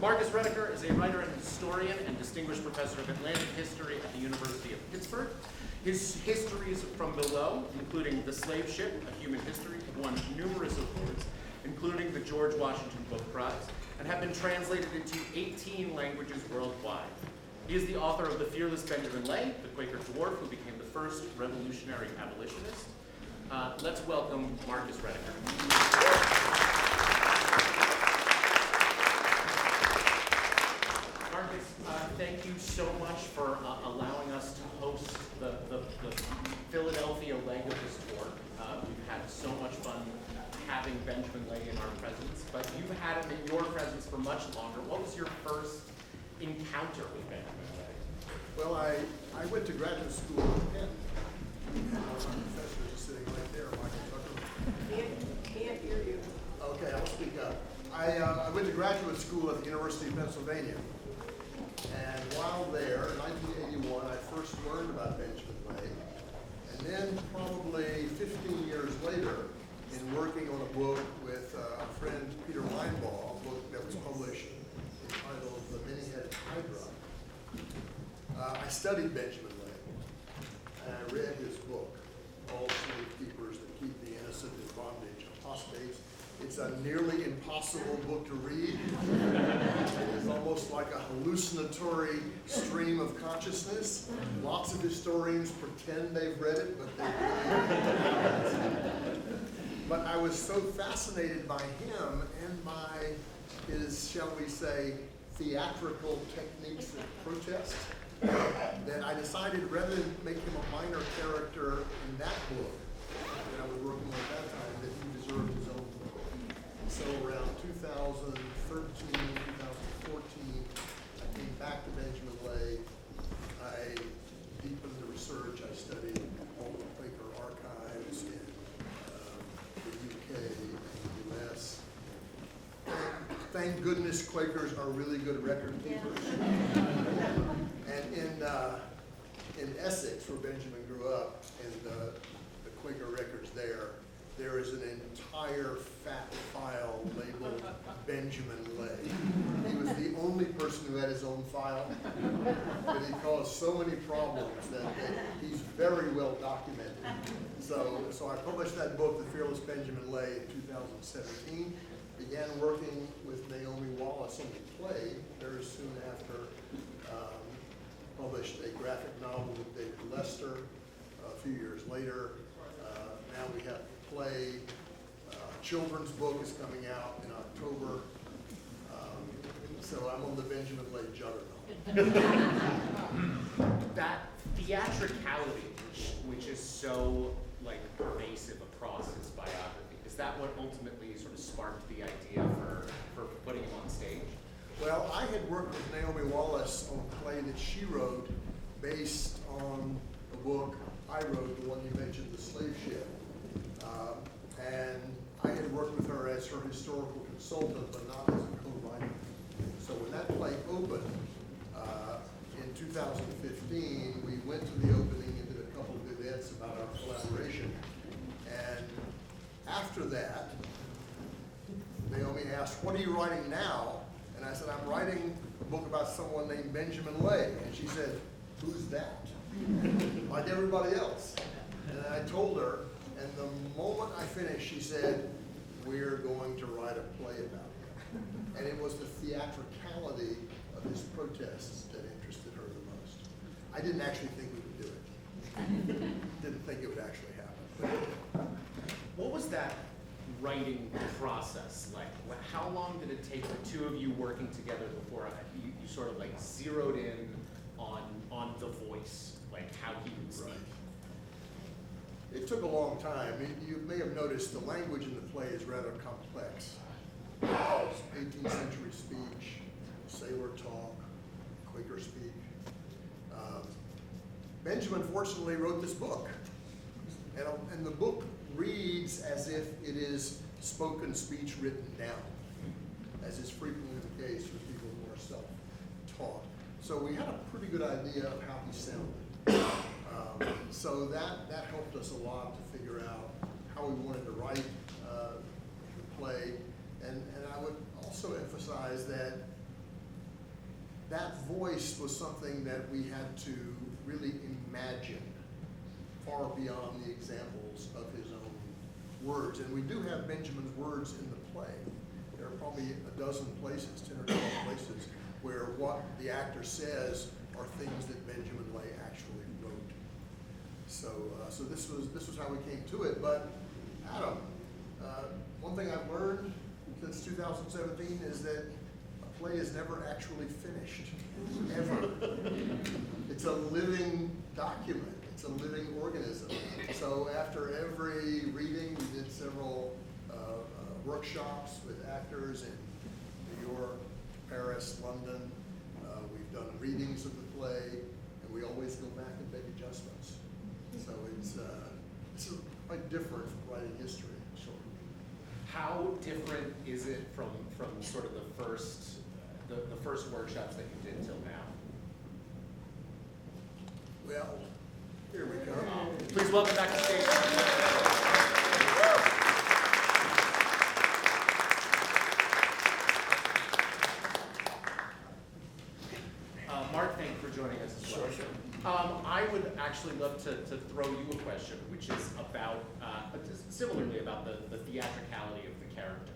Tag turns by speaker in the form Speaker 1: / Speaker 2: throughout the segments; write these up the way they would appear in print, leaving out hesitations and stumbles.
Speaker 1: Marcus Rediker is a writer and historian and distinguished professor of Atlantic history at the University of Pittsburgh. His histories from below, including The Slave Ship, A Human History, have won numerous awards, including the George Washington Book Prize, and have been translated into 18 languages worldwide. He is the author of The Fearless Benjamin Lay, the Quaker dwarf who became the first revolutionary abolitionist. Let's welcome Marcus Rediker. Marcus, thank you so much for allowing us to host the Philadelphia leg of this tour. We've had so much fun having Benjamin Lay in our presence, but you've had him in your presence for much longer. What was your first encounter with Benjamin Lay?
Speaker 2: Well, I went to graduate school at Penn, and my professor is sitting right there, Michael Tucker.
Speaker 3: Can't hear you.
Speaker 2: Okay, I'll speak up. I went to graduate school at the University of Pennsylvania, and while there, in 1981, I first learned about Benjamin Lay, and then probably 15 years later, in working on a book with a friend, Peter Weinbaugh, a book that was published entitled The Many-Headed Hydra, I studied Benjamin Lay, and I read his book, All Slave Keepers That Keep the Innocent in Bondage, Apostates. It's a nearly impossible book to read. It is almost like a hallucinatory stream of consciousness. Lots of historians pretend they've read it, but they really haven't. But I was so fascinated by him and by his, shall we say, theatrical techniques of protest, that I decided rather than make him a minor character in that book that I was working on at that time, that he deserved his own book. So around 2013, 2014, I came back to Benjamin Lay. I deepened the research. I studied all the Quaker archives in the UK and the US. Thank goodness Quakers are really good record keepers. And in Essex, where Benjamin grew up, in the Quaker records there is an entire fat file labeled Benjamin Lay. He was the only person who had his own file, but he caused so many problems that he's very well documented. So I published that book, The Fearless Benjamin Lay, in 2017. Began working with Naomi Wallace on the play very soon after. Published a graphic novel with David Lester a few years later. Now we have the play. Children's book is coming out in October. So I'm on the Benjamin Lay juggernaut.
Speaker 1: That theatricality, which is so pervasive across his biography, is that what ultimately sort of sparked the idea for putting him on stage?
Speaker 2: Well, I had worked with Naomi Wallace on a play that she wrote based on a book I wrote, the one you mentioned, The Slave Ship. And I had worked with her as her historical consultant, but not as a co-writer. So when that play opened in 2015, we went to the opening and did a couple of events about our collaboration. And after that, Naomi asked, "What are you writing now?" And I said, "I'm writing a book about someone named Benjamin Lay." And she said, "Who's that?" Like everybody else. And I told her, and the moment I finished, she said, "We're going to write a play about him." And it was the theatricality of his protests that interested her the most. I didn't actually think we would do it. Didn't think it would actually happen.
Speaker 1: What was that writing process like? How long did it take the two of you working together before you sort of zeroed in on the voice, how he would speak?
Speaker 2: Right. It took a long time. You may have noticed the language in the play is rather complex. It's 18th century speech, sailor talk, Quaker speak. Benjamin fortunately wrote this book. And the book reads as if it is spoken speech written down, as is frequently the case with people who are self-taught. So we had a pretty good idea of how he sounded. So that helped us a lot to figure out how we wanted to write the play. And I would also also emphasize that that voice was something that we had to really imagine far beyond the examples of his own words. And we do have Benjamin's words in the play. There are probably a dozen places, 10 or 12 places, where what the actor says are things that Benjamin Lay actually wrote. So this was how we came to it. But Adam, one thing I've learned since 2017 is that a play is never actually finished, ever. It's a living document. It's a living organism. So after every reading, we did several workshops with actors in New York, Paris, London. We've done readings of the play, and we always go back and make adjustments. So it's quite different from writing history. Sure.
Speaker 1: How different is it from sort of the first workshops that you did till now?
Speaker 2: Well, here we go.
Speaker 1: Please welcome back to stage. Mark, thank you for joining us as well.
Speaker 2: Sure.
Speaker 1: I would actually love to throw you a question, which is about, similarly about the theatricality of the character,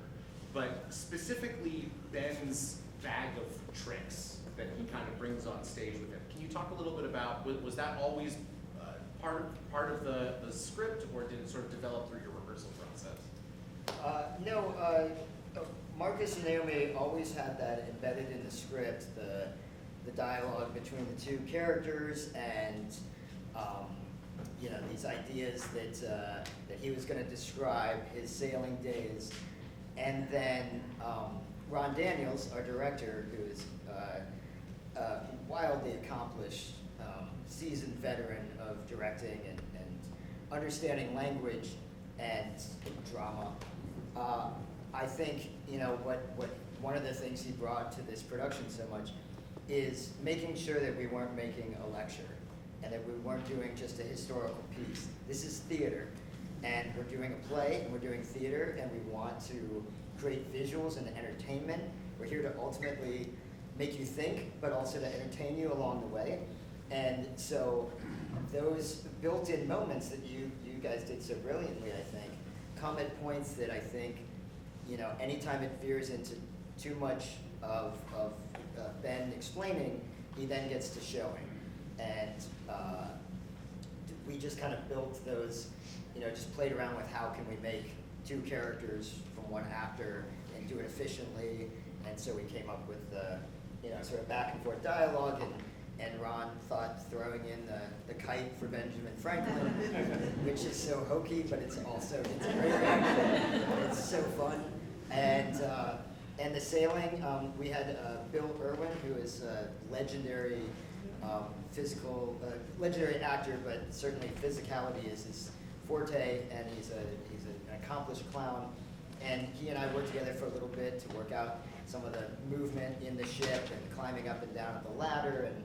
Speaker 1: but specifically Ben's bag of tricks that he kind of brings on stage with him. Can you talk a little bit about, was that always part of the script, or did it sort of develop through your rehearsal process?
Speaker 3: No, Marcus and Naomi always had that embedded in the script, the dialogue between the two characters, and these ideas that he was going to describe his sailing days, and then Ron Daniels, our director, who is a wildly accomplished, seasoned veteran of directing and understanding language and drama. I think what one of the things he brought to this production so much is making sure that we weren't making a lecture and that we weren't doing just a historical piece. This is theater, and we're doing a play and we're doing theater, and we want to create visuals and entertainment. We're here to ultimately make you think, but also to entertain you along the way. And so those built-in moments that you guys did so brilliantly, I think, come at points that I think, anytime it veers into too much of Ben explaining, he then gets to showing. And we just kind of built those, just played around with how can we make two characters from one actor and do it efficiently. And so we came up with the, sort of back and forth dialogue, and Ron thought throwing in the kite for Benjamin Franklin, which is so hokey, but it's a great action. It's so fun. And the sailing, we had Bill Irwin, who is a legendary legendary actor, but certainly physicality is his forte, and he's an accomplished clown. And he and I worked together for a little bit to work out some of the movement in the ship and climbing up and down the ladder. And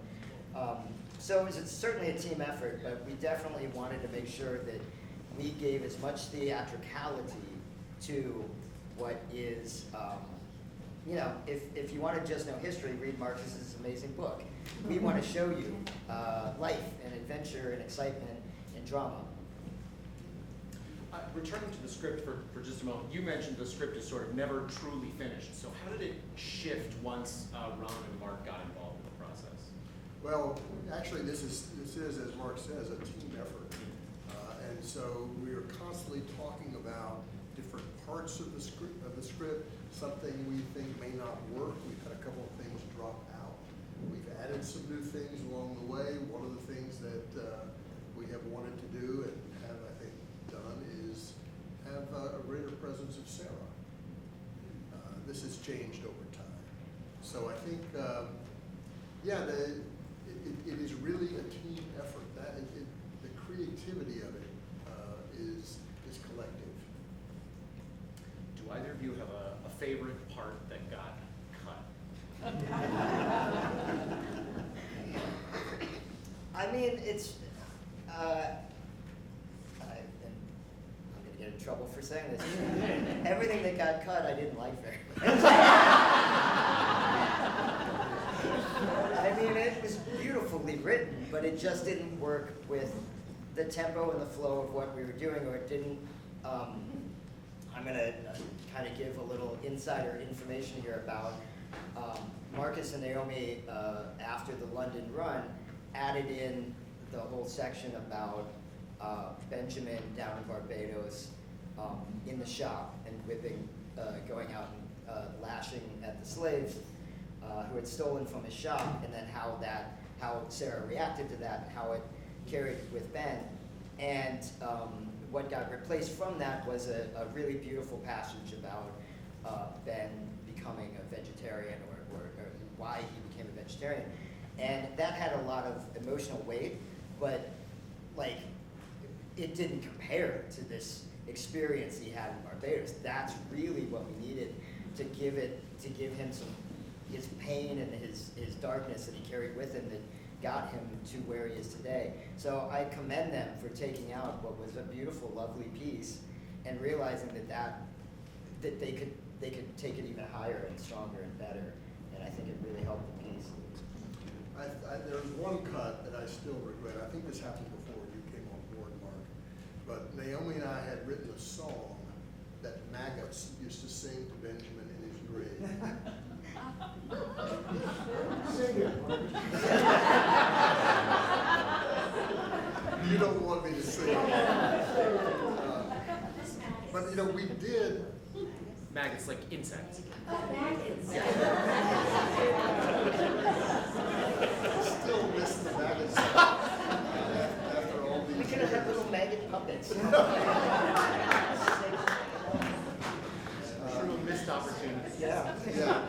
Speaker 3: so it's certainly a team effort, but we definitely wanted to make sure that we gave as much theatricality to what is, if you want to just know history, read Marcus's amazing book. We want to show you life and adventure and excitement and drama.
Speaker 1: Returning to the script for just a moment, you mentioned the script is sort of never truly finished. So how did it shift once Ron and Mark got involved in the process?
Speaker 2: Well, actually, this is, as Mark says, a team effort. And so we are constantly talking about different parts of the script, something we think may not work. We've had a couple of things drop out. We've added some new things along the way. One of the things that we have wanted to do and have, I think, done is have a greater presence of Sarah. This has changed over time. So I think, it is really a team effort. The creativity of it is collective.
Speaker 1: Do either of you have a favorite part that got cut?
Speaker 3: I mean, it's, I'm going to get in trouble for saying this. Everything that got cut, I didn't like very much. written, but it just didn't work with the tempo and the flow of what we were doing, or it didn't. I'm going to kind of give a little insider information here about Marcus and Naomi, after the London run, added in the whole section about Benjamin down in Barbados in the shop and whipping, going out and lashing at the slaves who had stolen from his shop, and then how Sarah reacted to that, and how it carried with Ben. And what got replaced from that was a really beautiful passage about Ben becoming a vegetarian, or why he became a vegetarian. And that had a lot of emotional weight, but like, it didn't compare to this experience he had in Barbados. That's really what we needed to give him his pain and his darkness that he carried with him that got him to where he is today. So I commend them for taking out what was a beautiful, lovely piece and realizing that they could take it even higher and stronger and better. And I think it really helped the piece.
Speaker 2: There's one cut that I still regret. I think this happened before you came on board, Mark. But Naomi and I had written a song that Maggots used to sing to Benjamin in his grave. Sing it, Mark. You don't want me to sing it. But we did.
Speaker 1: Maggots, like insects.
Speaker 2: Still miss the maggots after all these
Speaker 3: We could have had
Speaker 2: years.
Speaker 3: little maggot puppets.
Speaker 1: True missed opportunity.
Speaker 3: Yeah.
Speaker 2: Yeah,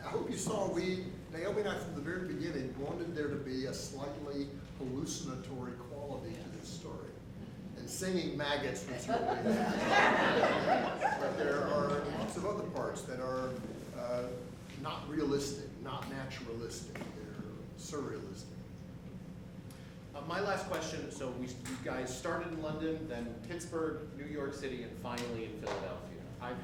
Speaker 2: I hope you saw, Naomi and I from the very beginning wanted there to be a slightly hallucinatory quality to this story. And singing maggots was really but there are lots of other parts that are not realistic, not naturalistic, they're surrealistic.
Speaker 1: My last question, so you guys started in London, then Pittsburgh, New York City, and finally in Philadelphia. I've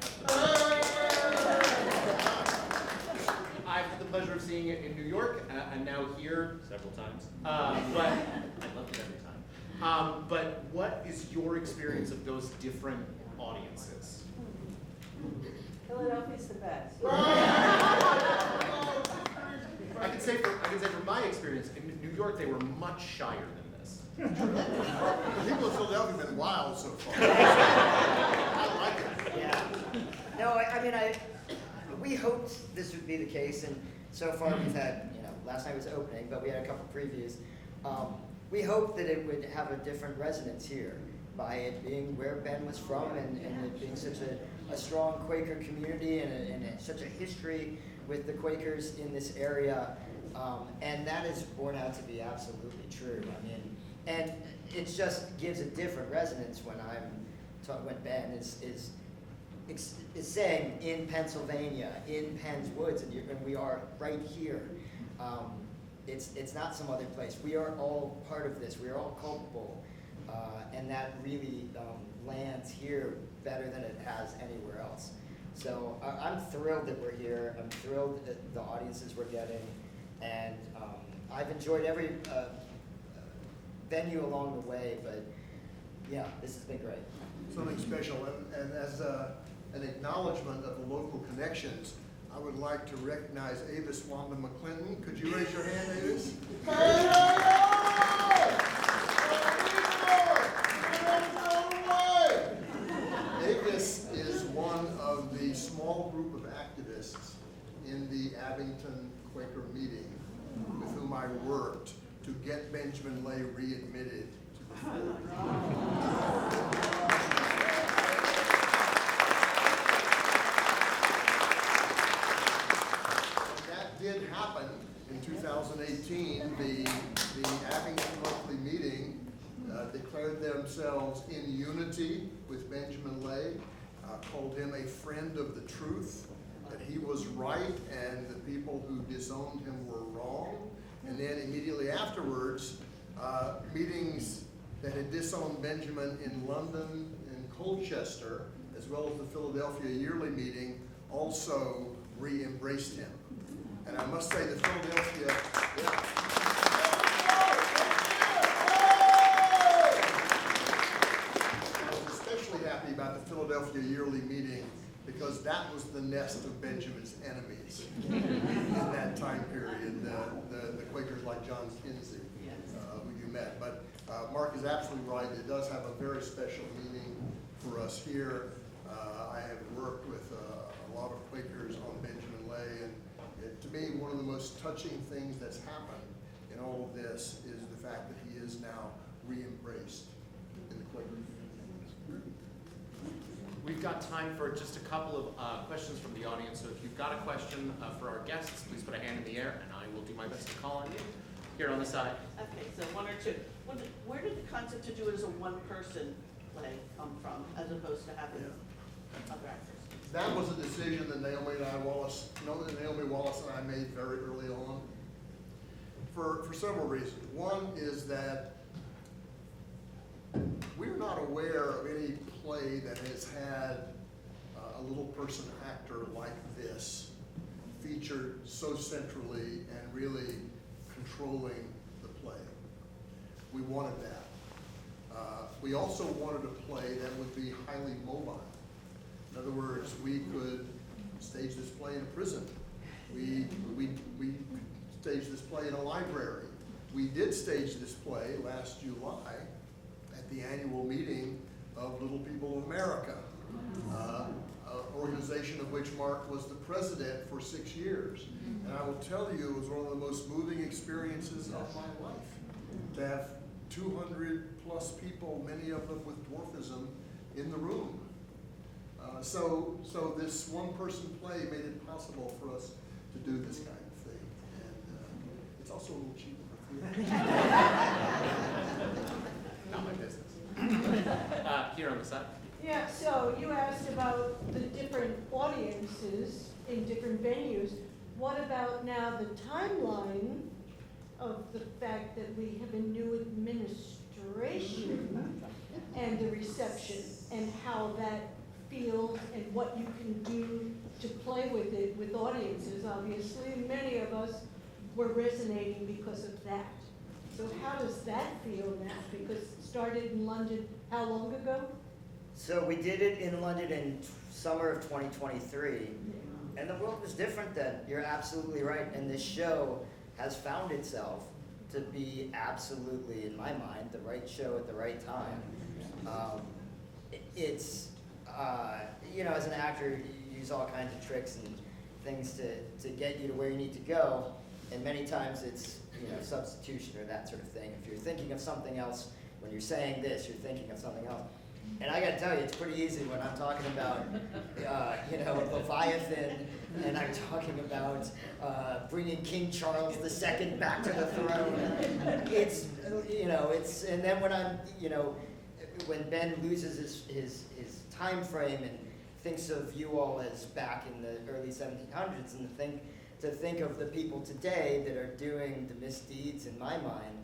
Speaker 1: had the pleasure of seeing it in New York, and now here several times. But I loved it every time. But what is your experience of those different audiences?
Speaker 4: Philadelphia's the best.
Speaker 1: I can say from my experience, in New York they were much shyer than this.
Speaker 2: The people in Philadelphia have been wild so far. I like it.
Speaker 3: Yeah. No, I mean, we hoped this would be the case, and so far we've had, last night was opening, but we had a couple previews. We hoped that it would have a different resonance here by it being where Ben was from and it being such a strong Quaker community and such a history with the Quakers in this area. And that is borne out to be absolutely true. I mean, and it just gives a different resonance when when Ben is saying in Pennsylvania, in Penn's Woods, and we are right here. It's not some other place. We are all part of this. We are all culpable, and that really lands here better than it has anywhere else. So I'm thrilled that we're here. I'm thrilled at the audiences we're getting, and I've enjoyed every venue along the way. But yeah, this has been great.
Speaker 2: Something special, and as an acknowledgement of the local connections, I would like to recognize Avis Wanda McClinton. Could you raise your hand, Avis? Avis is one of the small group of activists in the Abington Quaker meeting with whom I worked to get Benjamin Lay readmitted to the fold. Did happen in 2018. The Abington Monthly Meeting declared themselves in unity with Benjamin Lay, called him a friend of the truth, that he was right and the people who disowned him were wrong. And then immediately afterwards, meetings that had disowned Benjamin in London and Colchester, as well as the Philadelphia yearly meeting, also re-embraced him. And I must say the Philadelphia, yeah. I was especially happy about the Philadelphia yearly meeting because that was the nest of Benjamin's enemies in that time period, the Quakers like John Kinsey, who you met. But Mark is absolutely right. It does have a very special meaning for us here. I have worked with a lot of Quakers on Benjamin Lay, and to me, one of the most touching things that's happened in all of this is the fact that he is now re-embraced in the Quaker community.
Speaker 1: We've got time for just a couple of questions from the audience, so if you've got a question for our guests, please put a hand in the air, and I will do my best to call on you. Here on the side.
Speaker 4: Okay, so one or two. Where did the concept to do it as a one-person play come from, as opposed to having other actors?
Speaker 2: That was a decision that Naomi Wallace and I made very early on for several reasons. One is that we're not aware of any play that has had a little person actor like this featured so centrally and really controlling the play. We wanted that. We also wanted a play that would be highly mobile. In other words, we could stage this play in a prison. We staged this play in a library. We did stage this play last July at the annual meeting of Little People of America, an organization of which Mark was the president for 6 years. And I will tell you, it was one of the most moving experiences of my life to have 200 plus people, many of them with dwarfism, in the room. So this one-person play made it possible for us to do this kind of thing. And it's also a little cheaper for theater.
Speaker 1: Not my business. Here on the side.
Speaker 5: Yeah, so you asked about the different audiences in different venues. What about now the timeline of the fact that we have a new administration and the reception and how that feels and what you can do to play with it with audiences? Obviously, many of us were resonating because of that. So how does that feel now? Because it started in London how long ago?
Speaker 3: So we did it in London in summer of 2023, and the world was different then. You're absolutely right, and this show has found itself to be absolutely, in my mind, the right show at the right time. As an actor, you use all kinds of tricks and things to get you to where you need to go, and many times it's substitution or that sort of thing. If you're thinking of something else, when you're saying this, you're thinking of something else. And I gotta tell you, it's pretty easy when I'm talking about, Leviathan, and I'm talking about bringing King Charles II back to the throne. And then when Ben loses his time frame and thinks of you all as back in the early 1700s, and to think of the people today that are doing the misdeeds, in my mind,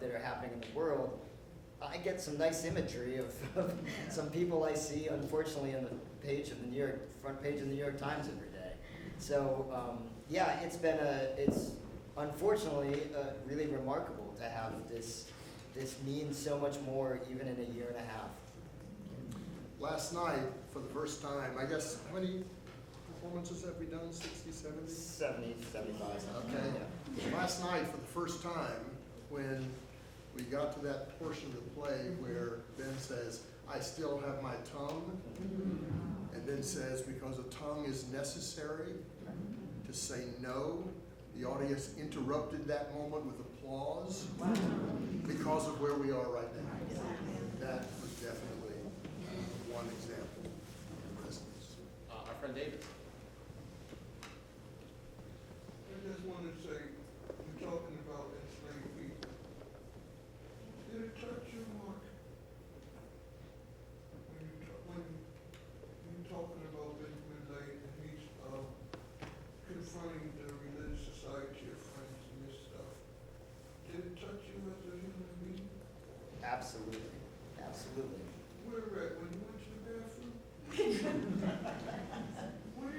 Speaker 3: that are happening in the world, I get some nice imagery of some people I see, unfortunately, on the front page of the New York Times every day. So it's unfortunately really remarkable to have this mean so much more even in a year and a half.
Speaker 2: Last night, for the first time, I guess, how many performances have we done? 60, 70?
Speaker 3: 70, 75.
Speaker 2: Okay.
Speaker 3: Yeah.
Speaker 2: Last night, for the first time, when we got to that portion of the play where Ben says, "I still have my tongue," and then says, "Because a tongue is necessary to say no," the audience interrupted that moment with applause because of where we are right now. That was definitely one example of resonance.
Speaker 1: Our friend David.
Speaker 6: I just wanted to say, you're talking about enslaved people. Did it touch you, Mark? When you're talking about Benjamin Lay and he's confronting the religious society of France and this stuff, did it touch you as a human being?
Speaker 3: Absolutely. Absolutely.
Speaker 6: Where at? When you went to the bathroom? Where?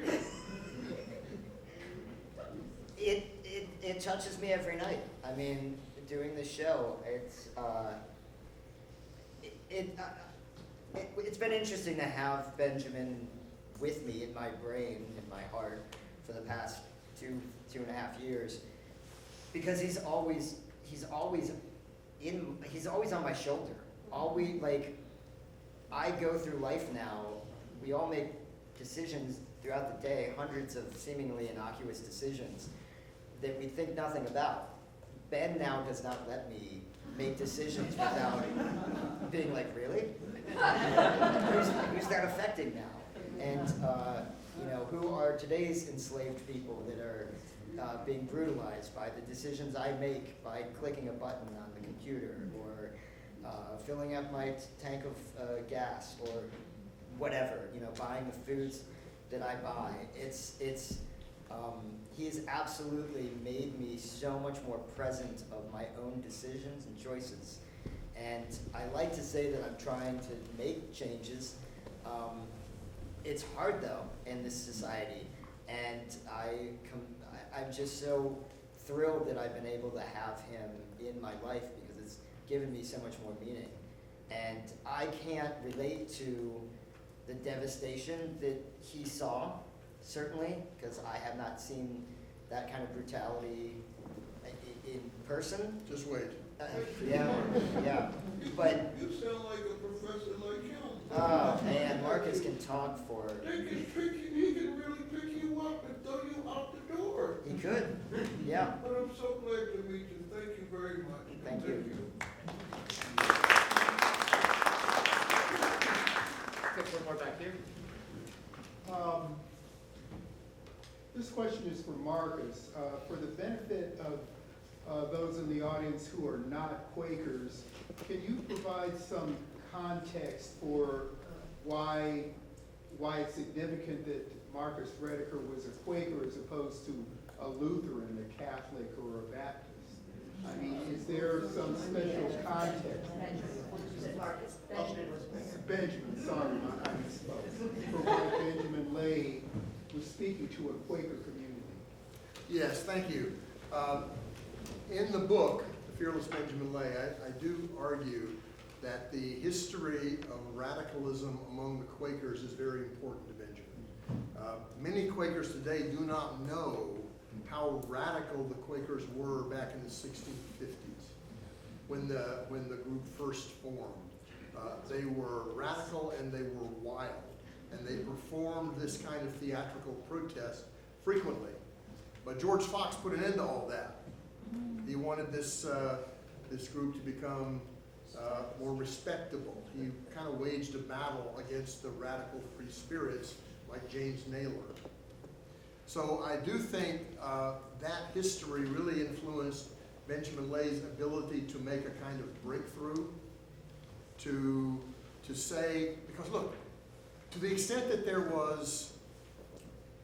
Speaker 3: it touches me every night. I mean, doing the show, it's been interesting to have Benjamin with me in my brain, in my heart, for the past two and a half years, because he's always on my shoulder. I go through life now. We all make decisions throughout the day, hundreds of seemingly innocuous decisions that we think nothing about. Ben now does not let me make decisions without being like, really? Who's that affecting now? And who are today's enslaved people that are being brutalized by the decisions I make by clicking a button on the computer, or filling up my tank of gas, or whatever, buying the foods that I buy. He has absolutely made me so much more present of my own decisions and choices. And I like to say that I'm trying to make changes. It's hard though in this society, and I'm just so thrilled that I've been able to have him in my life, because it's given me so much more meaning. And I can't relate to the devastation that he saw, certainly, because I have not seen that kind of brutality in person.
Speaker 2: Just wait.
Speaker 3: Yeah. But
Speaker 6: You sound like a professor like him.
Speaker 3: oh man, Marcus can talk for.
Speaker 6: He can really pick you up and throw you out the door.
Speaker 3: He could, yeah.
Speaker 6: But I'm so glad to meet you. Thank you very much.
Speaker 3: Thank you.
Speaker 1: Got one more back here.
Speaker 7: This question is for Marcus. For the benefit of those in the audience who are not Quakers, can you provide some context for why it's significant that Marcus Rediker was a Quaker as opposed to a Lutheran, a Catholic, or a Baptist? I mean, is there some special context? Benjamin, sorry, I misspoke. For why Benjamin Lay was speaking to a Quaker community.
Speaker 2: Yes, thank you. In the book, The Fearless Benjamin Lay, I do argue that the history of radicalism among the Quakers is very important to Benjamin. Many Quakers today do not know how radical the Quakers were back in the 1650s when the group first formed. They were radical and they were wild, and they performed this kind of theatrical protest frequently. But George Fox put an end to all that. He wanted this group to become more respectable. He kind of waged a battle against the radical free spirits like James Naylor. So I do think that history really influenced Benjamin Lay's ability to make a kind of breakthrough, to say, because look, to the extent that there was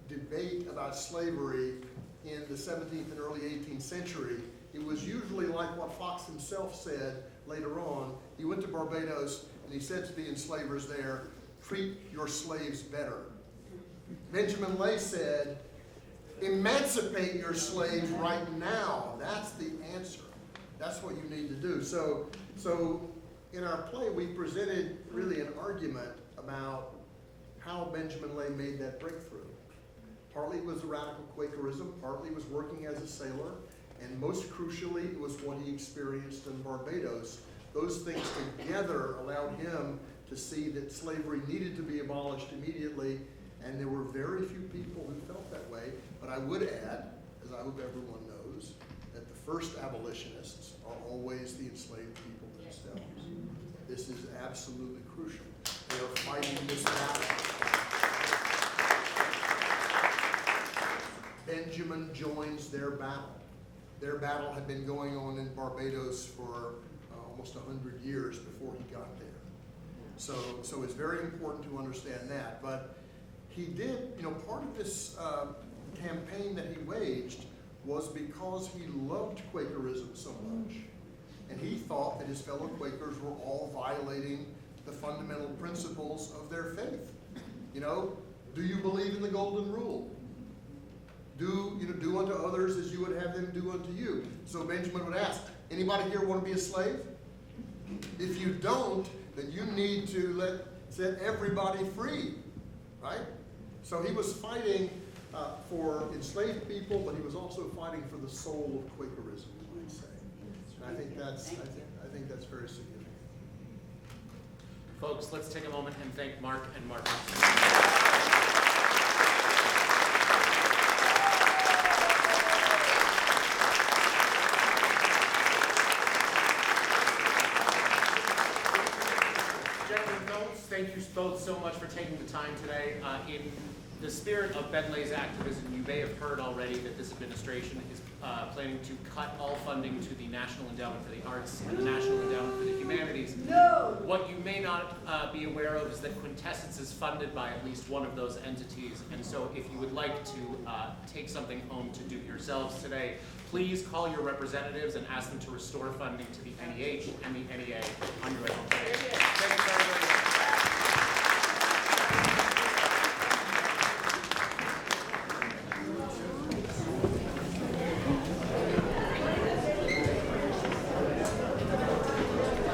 Speaker 2: debate about slavery in the 17th and early 18th century, it was usually like what Fox himself said later on. He went to Barbados and he said to the enslavers there, treat your slaves better. Benjamin Lay said, emancipate your slaves right now. That's the answer. That's what you need to do. So in our play, we presented really an argument about how Benjamin Lay made that breakthrough. Partly it was radical Quakerism, partly it was working as a sailor, and most crucially, it was what he experienced in Barbados. Those things together allowed him to see that slavery needed to be abolished immediately, and there were very few people who felt that way. But I would add, as I hope everyone knows, that the first abolitionists are always the enslaved people themselves. This is absolutely crucial. They are fighting this battle. Benjamin joins their battle. Their battle had been going on in Barbados for almost 100 years before he got there. So it's very important to understand that. But he did, part of this campaign that he waged was because he loved Quakerism so much. And he thought that his fellow Quakers were all violating the fundamental principles of their faith. Do you believe in the Golden Rule? do unto others as you would have them do unto you. So Benjamin would ask, anybody here want to be a slave? If you don't, then you need to set everybody free, right? So he was fighting for enslaved people, but he was also fighting for the soul of Quakerism, you might say. And I think that's very significant.
Speaker 1: Folks, let's take a moment and thank Mark and Marcus. Thank you both so much for taking the time today. In the spirit of Ben Lay's activism, you may have heard already that this administration is planning to cut all funding to the National Endowment for the Arts and the National Endowment for the Humanities.
Speaker 5: No!
Speaker 1: What you may not be aware of is that Quintessence is funded by at least one of those entities, and so if you would like to take something home to do yourselves today, please call your representatives and ask them to restore funding to the NEH and the NEA on your way home today. Thank you very much.